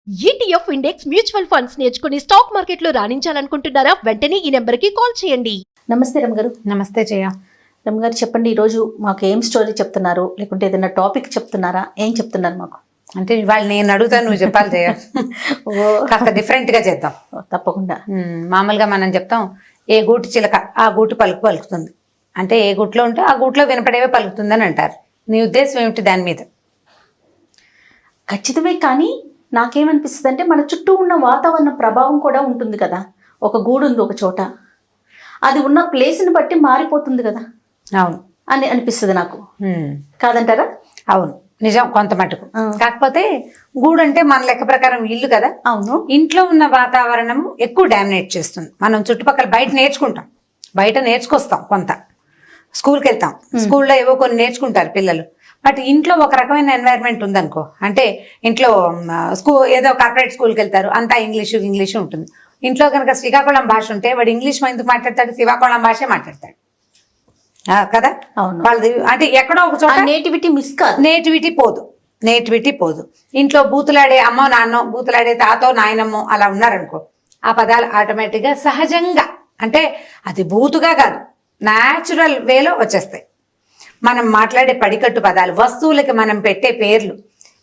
ETF index mutual funds నేర్చుకుని stock మార్కెట్లో రాణించాలనుకుంటున్నారా? వెంటనే ఈ నెంబర్కి కాల్ చేయండి. నమస్తే రమగారు. నమస్తే జయ. రమగారు చెప్పండి, ఈరోజు మాకు ఏం స్టోరీ చెప్తున్నారు, లేకుంటే ఏదైనా టాపిక్ చెప్తున్నారా? ఏం చెప్తున్నారు మాకు? అంటే ఇవాళ నేను అడుగుతాను, నువ్వు చెప్పాలి జయ. కాస్త డిఫరెంట్ గా చేద్దాం. తప్పకుండా. మామూలుగా మనం చెప్తాం, ఏ గూటి చిలక ఆ గూటి పలుకుతుంది. అంటే ఏ గూట్లో ఉంటే ఆ గూట్లో వినపడేవే పలుకుతుందని అంటారు. నీ ఉద్దేశం ఏమిటి దాని మీద? ఖచ్చితమే, కానీ నాకేమనిపిస్తుంది అంటే మన చుట్టూ ఉన్న వాతావరణ ప్రభావం కూడా ఉంటుంది కదా. ఒక గూడు ఉంది ఒక చోట, అది ఉన్న ప్లేస్ని బట్టి మారిపోతుంది కదా అవును అని అనిపిస్తుంది నాకు. కాదంటారా? అవును, నిజం కొంత మటుకు. కాకపోతే గూడు అంటే మన లెక్క ప్రకారం ఇల్లు కదా. అవును. ఇంట్లో ఉన్న వాతావరణం ఎక్కువ డామినేట్ చేస్తుంది. మనం చుట్టుపక్కల బయట నేర్చుకుంటాం, బయట నేర్చుకొస్తాం, కొంత స్కూల్కి వెళ్తాం, స్కూల్లో ఏవో కొన్ని నేర్చుకుంటారు పిల్లలు. బట్ ఇంట్లో ఒక రకమైన ఎన్వైరన్మెంట్ ఉందనుకో, అంటే ఇంట్లో ఏదో కార్పొరేట్ స్కూల్కి వెళ్తారు, అంతా ఇంగ్లీషు ఉంటుంది. ఇంట్లో కనుక శ్రీకాకుళం భాష ఉంటే వాడు ఇంగ్లీష్ ఎందుకు మాట్లాడతాడు, శ్రీకాకుళం భాషే మాట్లాడతాడు కదా. వాళ్ళది అంటే ఎక్కడో ఒక చోట నేటివిటీ మిస్ కాదు, నేటివిటీ పోదు. ఇంట్లో బూతులాడే అమ్మో నాన్నో, బూతులాడే తాతో నాయనమ్మో అలా ఉన్నారనుకో, ఆ పదాలు ఆటోమేటిక్గా సహజంగా, అంటే అది బూతుగా కాదు, న్యాచురల్ వేలో వచ్చేస్తాయి. మనం మాట్లాడే పడికట్టు పదాలు, వస్తువులకి మనం పెట్టే పేర్లు.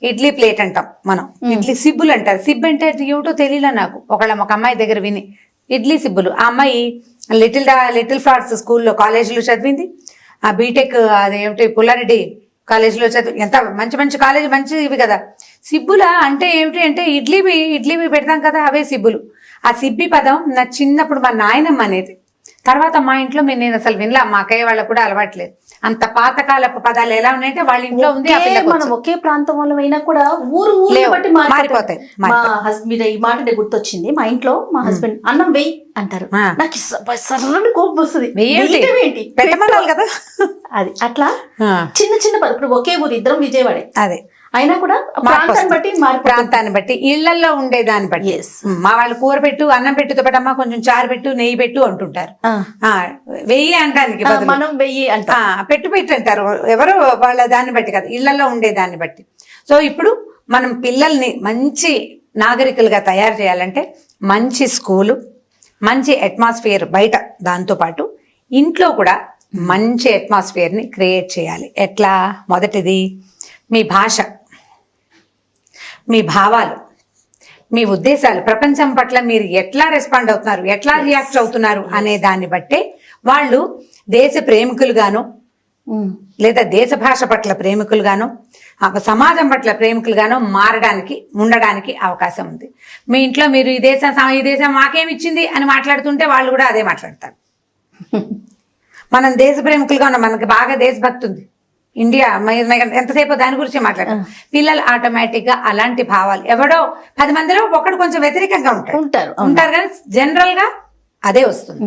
ఇడ్లీ ప్లేట్ అంటాం మనం, ఇడ్లీ సిబ్బులు అంటారు. సిబ్బు అంటే ఏమిటో తెలియలే నాకు. ఒక అమ్మాయి దగ్గర విని ఇడ్లీ సిబ్బులు. ఆ అమ్మాయి లిటిల్ ఫ్లవర్స్ స్కూల్లో కాలేజీలో చదివింది. ఆ బీటెక్ అదేమిటి పుల్లారెడ్డి కాలేజీలో చదివి, ఎంత మంచి మంచి కాలేజీ మంచివి కదా. సిబ్బుల అంటే ఏమిటి అంటే ఇడ్లీవి పెడతాం కదా, అవే సిబ్బులు. ఆ సిబ్బి పదం నా చిన్నప్పుడు మా నాయనమ్మ అనేది. తర్వాత మా ఇంట్లో నేను అసలు వినలా, మా అక్కయ్య వాళ్ళకు కూడా అలవాట్లేదు. అంత పాతకాలపు పదాలు ఎలా ఉన్నాయంటే వాళ్ళ ఇంట్లో ఉంది. మనం ఒకే ప్రాంతం వల్ల అయినా కూడా ఊరు బట్టి మారిపోతాయి. మా హస్బెండ్ ఈ మాట గుర్తొచ్చింది. మా ఇంట్లో మా హస్బెండ్ అన్నం వెయ్యి అంటారు, నాకు సర్రని కోపం వస్తుంది. పెట్టమనాలి కదా. అది అట్లా చిన్న చిన్న పదం. ఇప్పుడు ఒకే ఊరు, ఇద్దరం విజయవాడే, అదే అయినా కూడా ప్రాంతాన్ని బట్టి ఇళ్లలో ఉండేదాన్ని బట్టి. మా వాళ్ళు కూర పెట్టు, అన్నం పెట్టుతో పెట్టమ్మా, కొంచెం చారు పెట్టు, నెయ్యి పెట్టు అంటుంటారు. వెయ్యి అంటానికి మనం వెయ్యి అంటా, పెట్టు అంటారు ఎవరు, వాళ్ళ దాన్ని బట్టి కదా, ఇళ్లలో ఉండేదాన్ని బట్టి. సో ఇప్పుడు మనం పిల్లల్ని మంచి నాగరికులుగా తయారు చేయాలంటే మంచి స్కూలు, మంచి అట్మాస్ఫియర్ బయట, దాంతోపాటు ఇంట్లో కూడా మంచి అట్మాస్ఫియర్ని క్రియేట్ చేయాలి. ఎట్లా? మొదటిది మీ భాష, మీ భావాలు, మీ ఉద్దేశాలు, ప్రపంచం పట్ల మీరు ఎట్లా రెస్పాండ్ అవుతున్నారు, ఎట్లా రియాక్ట్ అవుతున్నారు అనే దాన్ని బట్టే వాళ్ళు దేశ ప్రేమికులుగాను, లేదా దేశ భాష పట్ల ప్రేమికులుగాను, సమాజం పట్ల ప్రేమికులుగాను ఉండడానికి అవకాశం ఉంది. మీ ఇంట్లో మీరు ఈ దేశం మాకేమిచ్చింది అని మాట్లాడుతుంటే వాళ్ళు కూడా అదే మాట్లాడతారు. మనం దేశ ప్రేమికులుగా ఉన్నాం, మనకి బాగా దేశభక్తి ఉంది, ఇండియా ఎంతసేపు దాని గురించి మాట్లాడతాం. పిల్లలు ఆటోమేటిక్ గా అలాంటి భావాలు, ఎవడో 10 మందిలో ఒకడు కొంచెం వ్యతిరేకంగా ఉంటారు కానీ జనరల్ గా అదే వస్తుంది.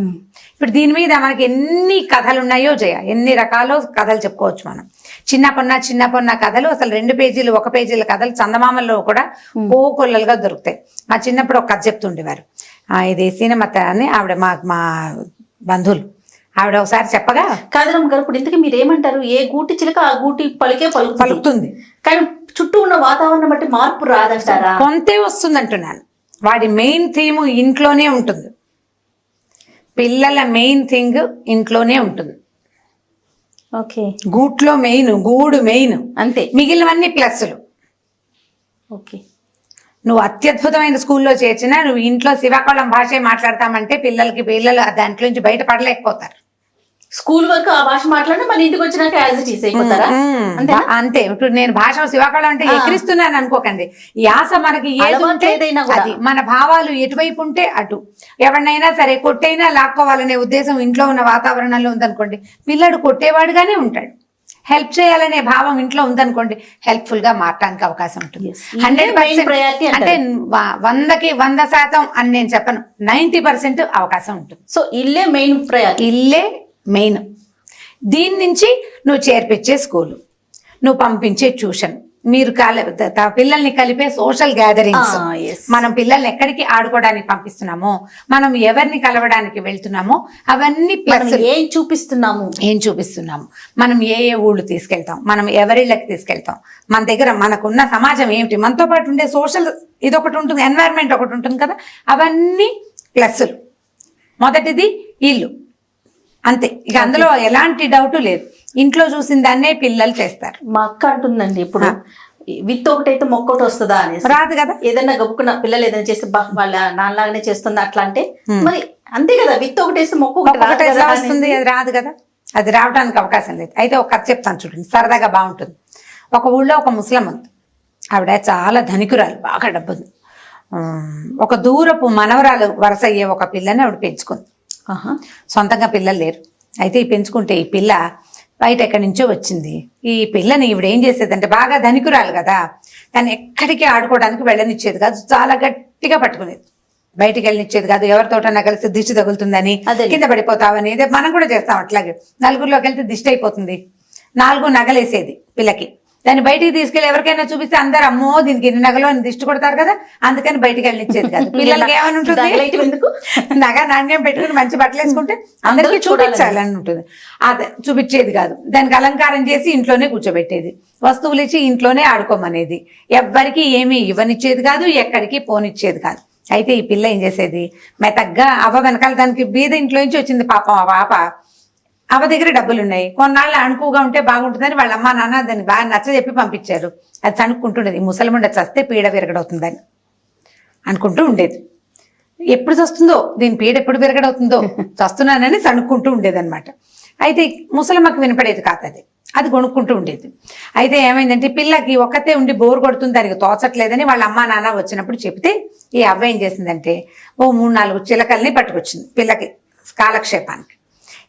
ఇప్పుడు దీని మీద మనకి ఎన్ని కథలు ఉన్నాయో జయ, ఎన్ని రకాల కథలు చెప్పుకోవచ్చు మనం. చిన్న పొన్న కథలు, అసలు 2 పేజీలు 1 పేజీల కథలు చందమామల్లో కూడా కోకొల్లలుగా దొరుకుతాయి. మా చిన్నప్పుడు ఒక కథ చెప్తుండేవారు. ఇది సీనమత్త అని ఆవిడ, మా బంధువులు, ఆవిడ ఒకసారి చెప్పగా, కాదరమ్మ గారు ఇప్పుడు ఇంతకీ మీరు ఏమంటారు? ఏ గూటి చిలక ఆ గూటి పలుకుతుంది, కానీ చుట్టూ ఉన్న వాతావరణం బట్టి మార్పు రాదంటారా? కొంతే వస్తుంది అంటున్నాను. వాడి మెయిన్ థీమ్ ఇంట్లోనే ఉంటుంది, పిల్లల మెయిన్ థింగ్ ఇంట్లోనే ఉంటుంది. ఓకే, గూట్లో గూడు మెయిన్ అంతే, మిగిలినవన్నీ ప్లస్లు. ఓకే, నువ్వు అత్యద్భుతమైన స్కూల్లో చేర్చినా నువ్వు ఇంట్లో శ్రీకాకుళం భాషే మాట్లాడతామంటే పిల్లలు దాంట్లో నుంచి బయటపడలేకపోతారు. స్కూల్ వరకు ఆ భాష మాట్లాడినా మన ఇంటికి వచ్చినాక యాజ్ ఇట్ ఈస్ అయిపోతారా? అంతే. ఇప్పుడు నేను భాష శ్రీకాకుళం అంటే ఎక్కిరిస్తున్నాను అనుకోకండి. యాస మనకి అది మన భావాలు ఎటువైపు ఉంటే అటు. ఎవరినైనా సరే కొట్టైనా లాక్కోవాలనే ఉద్దేశం ఇంట్లో ఉన్న వాతావరణంలో ఉందనుకోండి, పిల్లడు కొట్టేవాడుగానే ఉంటాడు. హెల్ప్ చేయాలనే భావం ఇంట్లో ఉందనుకోండి, హెల్ప్ఫుల్ గా మారటానికి అవకాశం ఉంటుంది. 100% అంటే 100కి 100% అని నేను చెప్పను, 90% అవకాశం ఉంటుంది. సో ఇల్లే మెయిన్ ప్రయారిటీ, ఇల్లే మెయిన్. దీని నుంచి నువ్వు చేర్పించే స్కూలు, నువ్వు పంపించే ట్యూషన్, మీరు పిల్లల్ని కలిపే సోషల్ గ్యాదరింగ్స్. yes. మనం పిల్లల్ని ఎక్కడికి ఆడుకోవడానికి పంపిస్తున్నామో, మనం ఎవరిని కలవడానికి వెళ్తున్నామో అవన్నీ మనం ప్లస్. ఏం చూపిస్తున్నాము, మనం ఏ ఊళ్ళు తీసుకెళ్తాం, మనం ఎవరిళ్ళకి తీసుకెళ్తాం, మన దగ్గర మనకున్న సమాజం ఏమిటి, మనతో పాటు ఉండే సోషల్ ఇదొకటి ఉంటుంది, ఎన్వైరన్మెంట్ ఒకటి ఉంటుంది కదా, అవన్నీ ప్లస్లు. మొదటిది ఇల్లు, అంతే. ఇక అందులో ఎలాంటి డౌట్ లేదు. ఇంట్లో చూసిన దాన్నే పిల్లలు చేస్తారు. మా అక్క అంటుందండి ఇప్పుడు విత్ ఒకటైతే మొక్కటి వస్తుందా అనేసి. రాదు కదా. ఏదైనా గబుక్కున్న పిల్లలు ఏదైనా చేస్తే వాళ్ళ నాన్నలాగానే చేస్తుంది అట్లా అంటే మరి అంతే కదా, విత్ ఒకటేస్తే మొక్క ఒకటి రాదు ఒకటి కదా ఎలా వస్తుంది? అది రాదు కదా, అది రావడానికి అవకాశం లేదు. అయితే ఒక కథ చెప్తాను చూడండి, సరదాగా బాగుంటుంది. ఒక ఊళ్ళో ఒక ముసలమ్మ ఉంది. ఆవిడ చాలా ధనికురాలు, బాగా డబ్బుంది. ఒక దూరపు మనవరాలు వరుస అయ్యే ఒక పిల్లని ఆవిడ పెంచుకుంది. సొంతంగా పిల్లలు లేరు. అయితే ఈ పెంచుకుంటే ఈ పిల్ల బయట ఎక్కడి నుంచో వచ్చింది. ఈ పిల్లని ఈవిడ ఏం చేసేదంటే, బాగా ధనికురాలు కదా, దాన్ని ఎక్కడికి ఆడుకోవడానికి వెళ్ళనిచ్చేది కాదు, చాలా గట్టిగా పట్టుకునేది. బయటికి వెళ్ళనిచ్చేది కాదు. ఎవరితోటన్నా కలిసి దిష్టి తగులుతుందని, కింద పడిపోతావని, ఇదే మనం కూడా చేస్తాం అట్లాగే. నలుగురిలోకి వెళ్తే దిష్టి అయిపోతుంది. 4 నగలేసేది పిల్లకి. దాన్ని బయటికి తీసుకెళ్ళి ఎవరికైనా చూపిస్తే అందరు అమ్మో దీనికి ఇన్ని నగలు అని దిష్టి కొడతారు కదా, అందుకని బయటికి వెళ్ళనిచ్చేది కాదు. పిల్లలకి ఏమని ఉంటుంది, నగ నాణ్యం పెట్టుకుని మంచి బట్టలు వేసుకుంటే అందరికీ చూపించాలని ఉంటుంది. అదే చూపించేది కాదు. దానికి అలంకారం చేసి ఇంట్లోనే కూర్చోబెట్టేది, వస్తువులు ఇచ్చి ఇంట్లోనే ఆడుకోమనేది, ఎవ్వరికి ఏమీ ఇవ్వనిచ్చేది కాదు, ఎక్కడికి పోనిచ్చేది కాదు. అయితే ఈ పిల్ల ఏం చేసేది, మెతగ్గా అవ్వ వెనకాల, దానికి బీద ఇంట్లో నుంచి వచ్చింది పాపం ఆ పాప. అవ్వ దగ్గర డబ్బులు ఉన్నాయి, కొన్నాళ్ళు అణుకుగా ఉంటే బాగుంటుందని వాళ్ళ అమ్మ నాన్న దాన్ని బాగా నచ్చజెప్పి పంపించారు. అది చనుక్కుంటుండేది, ముసలముండ చస్తే పీడ విరగడవుతుందని అనుకుంటూ ఉండేది. ఎప్పుడు చస్తుందో, దీని పీడ ఎప్పుడు విరగడవుతుందో, చస్తున్నానని చనుక్కుంటూ ఉండేదన్నమాట. అయితే ముసలమ్మకి వినపడేది కాదు, అది కొనుక్కుంటూ ఉండేది. అయితే ఏమైందంటే, పిల్లకి ఒక్కతే ఉండి బోర్ కొడుతుంది, దానికి తోచట్లేదని వాళ్ళ అమ్మ నాన్న వచ్చినప్పుడు చెప్తే ఈ అవ్వ ఏం చేసిందంటే, ఓ 3-4 చిలకల్ని పట్టుకొచ్చింది పిల్లకి కాలక్షేపానికి.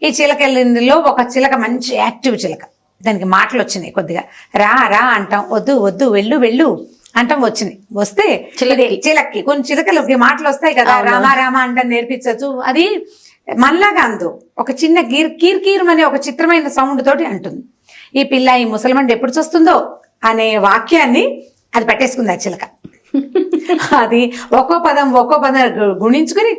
ఈ చిలకల్లో ఒక చిలక మంచి యాక్టివ్ చిలక, దానికి మాటలు వచ్చినాయి కొద్దిగా. రా రా అంటాం, వద్దు వద్దు వెళ్ళు వెళ్ళు అంటాం వచ్చినాయి. వస్తే చిలక్కి కొన్ని చిలకలకి మాటలు వస్తాయి కదా, రామా రామా అంటాం నేర్పించచ్చు. అది మనలాగా అందు ఒక చిన్న కీర్ అనే ఒక చిత్రమైన సౌండ్ తోటి అంటుంది. ఈ పిల్ల ఈ ముసలమండి ఎప్పుడు చూస్తుందో అనే వాక్యాన్ని అది పట్టేసుకుంది ఆ చిలక. అది ఒక్కో పదం గుణించుకుని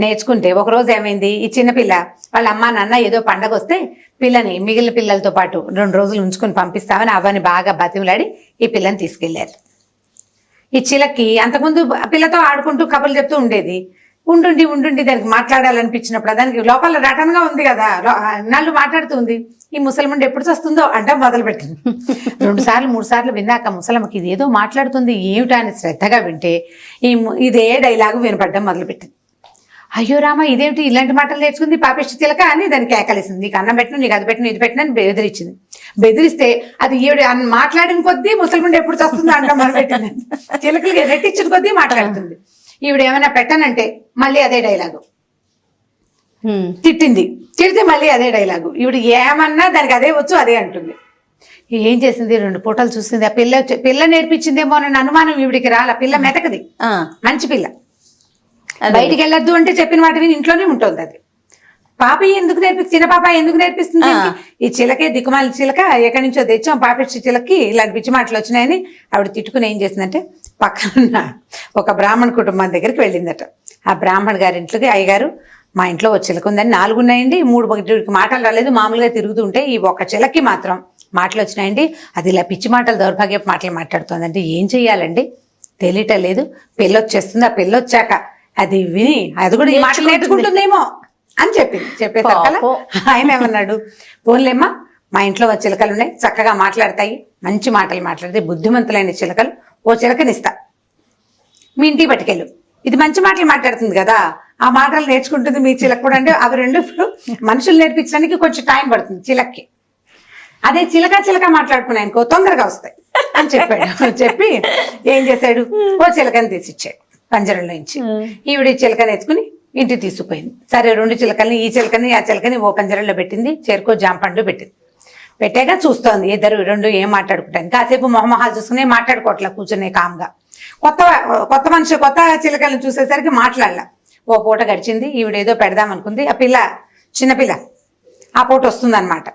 నేర్చుకుంటే ఒకరోజు ఏమైంది, ఈ చిన్నపిల్ల వాళ్ళ అమ్మ నాన్న ఏదో పండగ వస్తే పిల్లని మిగిలిన పిల్లలతో పాటు 2 రోజులు ఉంచుకొని పంపిస్తామని అవ్వని బాగా బతిమలాడి ఈ పిల్లని తీసుకెళ్లారు. ఈ చిలక్కి అంతకుముందు పిల్లతో ఆడుకుంటూ కబుర్లు చెప్తూ ఉండేది. ఉండుండి దానికి మాట్లాడాలనిపించినప్పుడు, దానికి లోపల రటనగా ఉంది కదా, నాళ్ళు మాట్లాడుతుంది. ఈ ముసలమండి ఎప్పుడు వస్తుందో అంటే మొదలుపెట్టింది. 2 సార్లు 3 సార్లు విన్నాక ముసలమ్మకి ఇది ఏదో మాట్లాడుతుంది ఏమిటా అని శ్రద్ధగా వింటే ఇదే డైలాగు వినపడ్డం మొదలుపెట్టింది. అయ్యో రామ, ఇదేమిటి ఇలాంటి మాటలు నేర్చుకుంది పాపిష్టి చిలక అని దానికి కేకలేసింది. నీకు అన్నం పెట్టిన, నీకు అది పెట్టిన, ఇది పెట్టిన అని బెదిరించింది. బెదిరిస్తే అది ఈవిడ మాట్లాడిన కొద్దీ ముసలిమండి ఎప్పుడు వస్తుందో అంట మొదలుపెట్టింది. చిలకలకి రెట్టించిన కొద్దీ మాట్లాడుతుంది. ఈవిడ ఏమైనా పెట్టనంటే మళ్ళీ అదే డైలాగు. తిడితే మళ్ళీ అదే డైలాగు. ఈవిడ ఏమన్నా దానికి అదే వచ్చు, అదే అంటుంది. ఏం చేసింది, 2 పూటలు చూసింది. ఆ పిల్ల నేర్పించిందేమో అని అనుమానం ఈవిడికి రాల. పిల్ల మెతకది, మంచి పిల్ల. బయటికి వెళ్ళొద్దు అంటే చెప్పిన మాట విని ఇంట్లోనే ఉంటుంది. అది పాప ఎందుకు చిన్న పాప ఎందుకు నేర్పిస్తుంది? ఈ చిలకే దిక్కుమాలి చిలక, ఎక్కడి నుంచో తెచ్చాం పాపిష్టి చిలకి ఇలాంటి పిచ్చి మాటలు వచ్చినాయని ఆవిడ తిట్టుకుని ఏం చేసిందంటే, పక్కన ఒక బ్రాహ్మణ కుటుంబం దగ్గరికి వెళ్ళిందట. ఆ బ్రాహ్మణ గారి ఇంట్లోకి, అయ్యగారు మా ఇంట్లో ఒక చిలక ఉందని 4 ఉన్నాయండి, 3 మాటలు రాలేదు, మామూలుగా తిరుగుతుంటే ఈ ఒక్క చిలకి మాత్రం మాటలు వచ్చినాయండి, అది ఇలా పిచ్చి మాటలు దౌర్భాగ్యపు మాటలు మాట్లాడుతుందంటే ఏం చెయ్యాలండి తెలియటం లేదు. పెళ్ళొచ్చేస్తుంది, ఆ పెళ్ళొచ్చాక అది విని అది కూడా ఈ మాటలు నేర్చుకుంటుందేమో అని చెప్పేసరికల్లా ఆయన ఏమన్నాడు, పోన్లేమ్మా మా ఇంట్లో చిలకలు ఉన్నాయి, చక్కగా మాట్లాడతాయి, మంచి మాటలు మాట్లాడతాయి, బుద్ధిమంతులైన చిలకలు, ఓ చిలకనిస్తా, మీ ఇంటికి పట్టుకెళ్ళు, ఇది మంచి మాటలు మాట్లాడుతుంది కదా, ఆ మాటలు నేర్చుకుంటుంది మీ చిలక కూడా. అంటే అవి 2 మనుషులు నేర్పించడానికి కొంచెం టైం పడుతుంది చిలక్కి. అదే చిలక మాట్లాడుకున్నాయనుకో తొందరగా వస్తాయి అని చెప్పాడు. చెప్పి ఏం చేశాడు, ఓ చిలకని తీసిచ్చాడు పంజరంలో నుంచి. ఈవిడ చిలకని ఎత్తుకుని ఇంటికి తీసుకుపోయింది. సరే 2 చిలకల్ని, ఈ చిలకని ఆ చిలకని ఓ పంజరంలో పెట్టింది, చేరుకో జాంపండు పెట్టింది. పెట్టాక చూస్తోంది 2 ఏం మాట్లాడుకుంటాను. కాసేపు మొహమొహాలు చూసుకునే మాట్లాడుకోవట్లా, కూర్చునే కామ్గా. కొత్త మనిషి కొత్త చిలకల్ని చూసేసరికి మాట్లాడలా. ఓ పూట గడిచింది, ఈవిడేదో పెడదాం అనుకుంది. ఆ పిల్ల చిన్నపిల్ల ఆ పూట వస్తుందన్నమాట.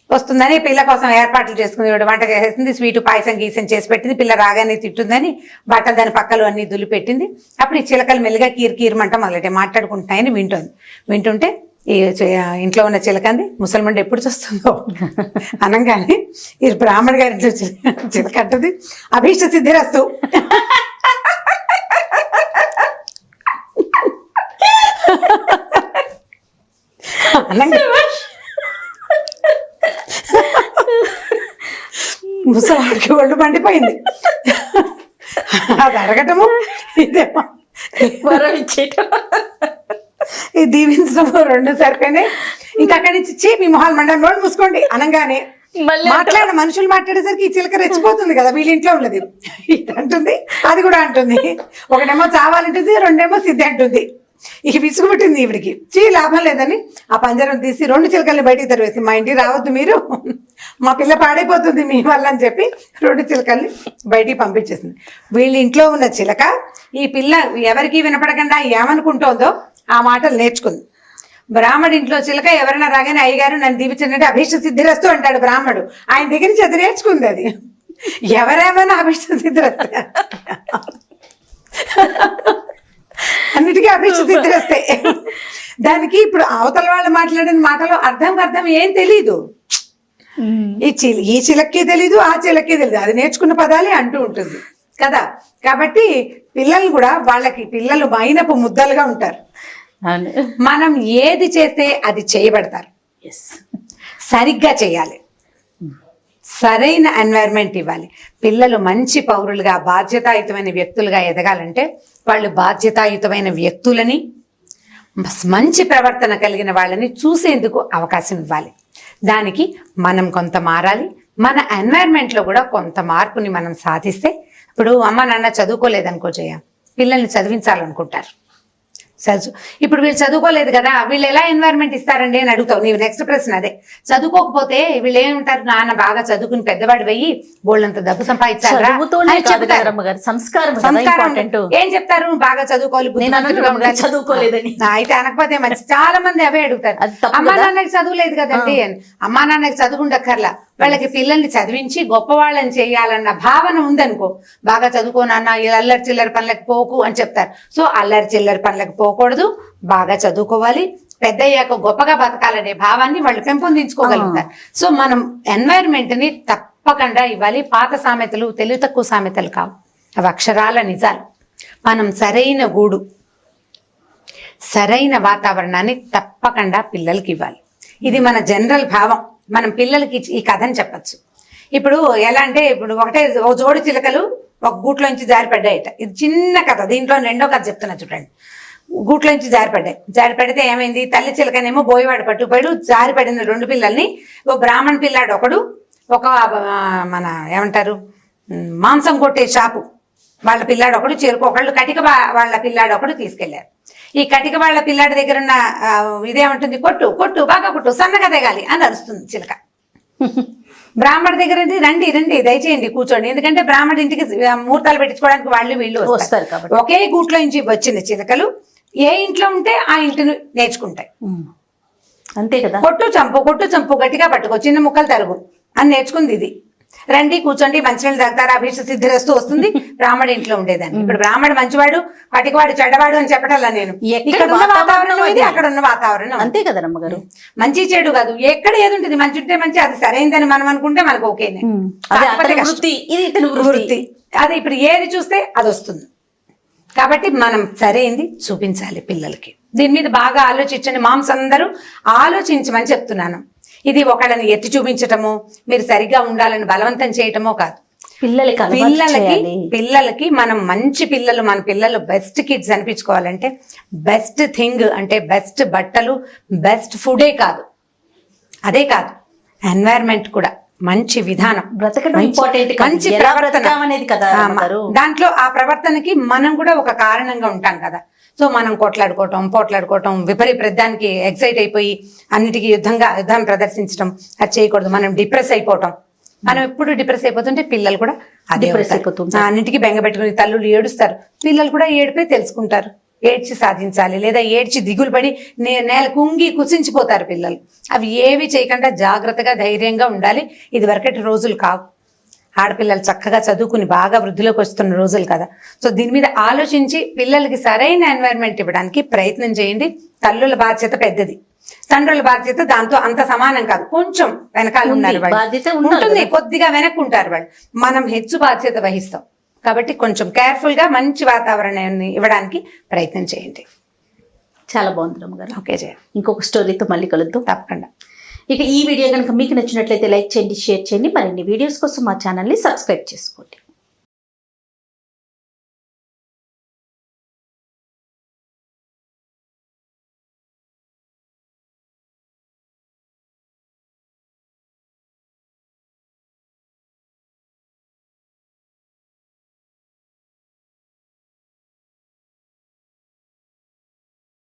వస్తుందని పిల్ల కోసం ఏర్పాట్లు చేసుకుంది, వంట చేసేసింది, స్వీటు పాయసం గీసం చేసి పెట్టింది. పిల్ల రాగానే తిట్టుందని బట్టలు దాని పక్కలు అన్ని దులి పెట్టింది. అప్పుడు ఈ చిలకలు మెల్లిగా కీరమంట మొదలెట్టే మాట్లాడుకుంటున్నాయని వింటుంటే ఈ ఇంట్లో ఉన్న చిలకంది ముసలిమండ ఎప్పుడు చూస్తుందో అనగానే ఈ బ్రాహ్మణ గారి చిలక అంటది, అభీష్ట సిద్ధిరస్తు. ముసలాడికి ఒళ్ళు మండిపోయింది. అది అడగటము ఇదేమో ఇది దీవించడం రెండు సరిపోయినాయి. ఇంకా అక్కడి నుంచి మీ మొహాలు మండలం నోడు మూసుకోండి అనగానే మనుషులు మాట్లాడేసరికి ఈ చిలక రెచ్చిపోతుంది కదా, వీళ్ళ ఇంట్లో ఉన్నది ఇది అంటుంది, అది కూడా అంటుంది. ఒకటేమో చావాలంటుంది, రెండేమో సిద్ధి అంటుంది. ఇక విసుగుబట్టింది ఈవిడికి. లాభం లేదని ఆ పంజరం తీసి 2 చిలకల్ని బయటికి తరివేసి, మా ఇంటికి రావద్దు మీరు, మా పిల్ల పాడైపోతుంది మీ వల్ల అని చెప్పి 2 చిలకల్ని బయటికి పంపించేసింది. వీళ్ళ ఇంట్లో ఉన్న చిలక ఈ పిల్ల ఎవరికి వినపడకుండా ఏమనుకుంటోందో ఆ మాటలు నేర్చుకుంది. బ్రాహ్మడు ఇంట్లో చిలక ఎవరైనా రాగానే అయ్యగారు నన్ను దీవించండి అభీష్ట సిద్ధిరస్తు అంటాడు బ్రాహ్మడు. ఆయన దగ్గర నుంచి అది నేర్చుకుంది. అది ఎవరేమైనా అభీష్ట సిద్ధిరస్తు, అన్నిటికీ అభీష్ట సిద్ధిరస్తాయి. దానికి ఇప్పుడు అవతల వాళ్ళు మాట్లాడిన మాటలో అర్థం ఏం తెలీదు. ఈ చిలక్కి తెలీదు, ఆ చిలక్కి తెలీదు, అది నేర్చుకున్న పదాలే అంటూ ఉంటుంది కదా. కాబట్టి పిల్లలు కూడా పిల్లలు మైనపు ముద్దలుగా ఉంటారు. మనం ఏది చేస్తే అది చేయబడతారు. సరిగ్గా చేయాలి, సరైన ఎన్వైరన్మెంట్ ఇవ్వాలి. పిల్లలు మంచి పౌరులుగా బాధ్యతాయుతమైన వ్యక్తులుగా ఎదగాలంటే వాళ్ళు బాధ్యతాయుతమైన వ్యక్తులని, మంచి ప్రవర్తన కలిగిన వాళ్ళని చూసేందుకు అవకాశం ఇవ్వాలి. దానికి మనం కొంత మారాలి. మన ఎన్వైరన్మెంట్లో కూడా కొంత మార్పుని మనం సాధిస్తే, ఇప్పుడు అమ్మ నాన్న చదువుకోలేదనుకో జయ, పిల్లల్ని చదివించాలనుకుంటారు. ఇప్పుడు వీళ్ళు చదువుకోలేదు కదా, వీళ్ళు ఎలా ఎన్వైరన్మెంట్ ఇస్తారండి అని అడుగుతావు. నీవు నెక్స్ట్ ప్రశ్న అదే. చదువుకోకపోతే వీళ్ళు ఏమంటారు, నాన్న బాగా చదువుకుని పెద్దవాడు వెయ్యి బోళ్ళంత డబ్బు సంపాదించారా, ఏం చెప్తారు, బాగా చదువుకోవాలి చదువుకోలేదని. అయితే అనకపోతే మంచి. చాలా మంది అవే అడుగుతారు, అమ్మా నాన్నకి చదువులేదు కదండి అని. అమ్మా నాన్నకి చదువు ఉండక్కర్లా, వాళ్ళకి పిల్లల్ని చదివించి గొప్పవాళ్ళని చేయాలన్న భావన ఉందనుకో, బాగా చదువుకో నాన్న, అల్లరి చిల్లర పనులకు పోకు అని చెప్తారు. సో అల్లరి చిల్లర పనులకు పోకూడదు, బాగా చదువుకోవాలి, పెద్దయ్యాక గొప్పగా బతకాలనే భావాన్ని వాళ్ళు పెంపొందించుకోగలుగుతారు. సో మనం ఎన్వైరన్మెంట్ ని తప్పకుండా ఇవ్వాలి. పాత సామెతలు తెలివి తక్కువ సామెతలు కావు, అవి అక్షరాల నిజాలు. మనం సరైన గూడు, సరైన వాతావరణాన్ని తప్పకుండా పిల్లలకి ఇవ్వాలి. ఇది మన జనరల్ భావం. మనం పిల్లలకి ఈ కథని చెప్పచ్చు. ఇప్పుడు ఎలా అంటే, ఇప్పుడు ఓ జోడి చిలకలు ఒక గూట్లోంచి జారిపడ్డాయట. ఇది చిన్న కథ, దీంట్లో 2వ కథ చెప్తున్నా చూడండి. గూట్లోంచి జారిపడితే ఏమైంది, తల్లి చిలకనేమో బోయవాడు పట్టుకుపోయాడు. జారిపడిన 2 పిల్లల్ని ఓ బ్రాహ్మణ పిల్లాడు ఒకడు, ఒక మన ఏమంటారు మాంసం కొట్టే షాపు వాళ్ళ పిల్లాడు ఒకడు, ఒకళ్ళు కటిక వాళ్ళ పిల్లాడు ఒకడు తీసుకెళ్లారు. ఈ కటిక వాళ్ళ పిల్లాడి దగ్గర ఉన్న ఇదేమంటుంది, కొట్టు కొట్టు బాగా కొట్టు, సన్నగా తెగాలి అని అరుస్తుంది చిలక. బ్రాహ్మణ దగ్గర రండి దయచేయండి కూర్చోండి, ఎందుకంటే బ్రాహ్మణ ఇంటికి ముహూర్తాలు పెట్టించుకోవడానికి వాళ్ళు వీళ్ళు వస్తారు. ఒకే గూట్లో నుంచి వచ్చిన చిలకలు ఏ ఇంట్లో ఉంటే ఆ ఇంటిని నేర్చుకుంటాయి. అంతే కదా. కొట్టు చంపు గట్టిగా పట్టుకో, చిన్న ముక్కలు తరుగు అని నేర్చుకుంది ఇది. రండి కూర్చోండి, మంచినీళ్ళు తాగుతారు, అభీష్ట సిద్ధిరస్తూ వస్తుంది. బ్రాహ్మణ ఇంట్లో ఉండేదాన్ని. ఇప్పుడు బ్రాహ్మణ మంచివాడు, పటికవాడు చెడ్డవాడు అని చెప్పటల్లా నేను. ఇక్కడ ఉన్న వాతావరణం ఇది, అక్కడ ఉన్న వాతావరణం అంతే కదా రమ్మగారు. మంచి చెడు కాదు, ఎక్కడ ఏది ఉంటుంది, మంచి ఉంటే మంచి, అది సరైందని మనం అనుకుంటే మనకు ఓకేనే. వృత్తి అది ఇప్పుడు ఏది చూస్తే అది వస్తుంది. కాబట్టి మనం సరైంది చూపించాలి పిల్లలకి. దీని మీద బాగా ఆలోచించండి. మామ్స్ అందరూ ఆలోచించమని చెప్తున్నాను. ఇది ఒకళ్ళని ఎత్తి చూపించటమో, మీరు సరిగ్గా ఉండాలని బలవంతం చేయటమో కాదు. పిల్లలకి మనం మంచి పిల్లలు, మన పిల్లలు బెస్ట్ కిడ్స్ అనిపించుకోవాలంటే బెస్ట్ థింగ్ అంటే బెస్ట్ బట్టలు, బెస్ట్ ఫుడే కాదు, అదే కాదు ఎన్వైరన్మెంట్ కూడా, మంచి విధానం, మంచి ప్రవర్తన అనేది కదా. దాంట్లో ఆ ప్రవర్తనకి మనం కూడా ఒక కారణంగా ఉంటాం కదా. సో మనం పోట్లాడుకోవటం, విపరీతానికి ఎక్సైట్ అయిపోయి అన్నిటికీ యుద్ధం ప్రదర్శించడం అది చేయకూడదు. మనం డిప్రెస్ అయిపోవటం, మనం ఎప్పుడు డిప్రెస్ అయిపోతుంటే పిల్లలు కూడా అదే అయిపోతుంది. అన్నిటికీ బెంగ పెట్టుకుని తల్లులు ఏడుస్తారు, పిల్లలు కూడా ఏడిపోయి తెలుసుకుంటారు. ఏడ్చి సాధించాలి, లేదా ఏడ్చి దిగులు పడి నేల కుంగి కుసించిపోతారు పిల్లలు. అవి ఏవి చేయకుండా జాగ్రత్తగా ధైర్యంగా ఉండాలి. ఇది వరకటి రోజులు కావు. ఆడపిల్లలు చక్కగా చదువుకుని బాగా వృద్ధిలోకి వస్తున్న రోజులు కదా. సో దీని మీద ఆలోచించి పిల్లలకి సరైన ఎన్వైరన్మెంట్ ఇవ్వడానికి ప్రయత్నం చేయండి. తల్లుల బాధ్యత పెద్దది, తండ్రుల బాధ్యత దాంతో అంత సమానం కాదు. కొంచెం వెనకాల ఉన్నారు వాళ్ళు, బాధ్యత ఉంటుంది, కొద్దిగా వెనక్కుంటారు వాళ్ళు. మనం హెచ్చు బాధ్యత వహిస్తాం కాబట్టి కొంచెం కేర్ఫుల్ గా మంచి వాతావరణాన్ని ఇవ్వడానికి ప్రయత్నం చేయండి. చాలా బాగుంది రమ్మగారు. ఓకే జయ, ఇంకొక స్టోరీతో మళ్ళీ కలుద్దాం తప్పకుండా. ఇక ఈ వీడియో కనుక మీకు నచ్చినట్లయితే లైక్ చేయండి, షేర్ చేయండి. మరిన్ని వీడియోస్ కోసం మా ఛానల్ని సబ్స్క్రైబ్ చేసుకోండి.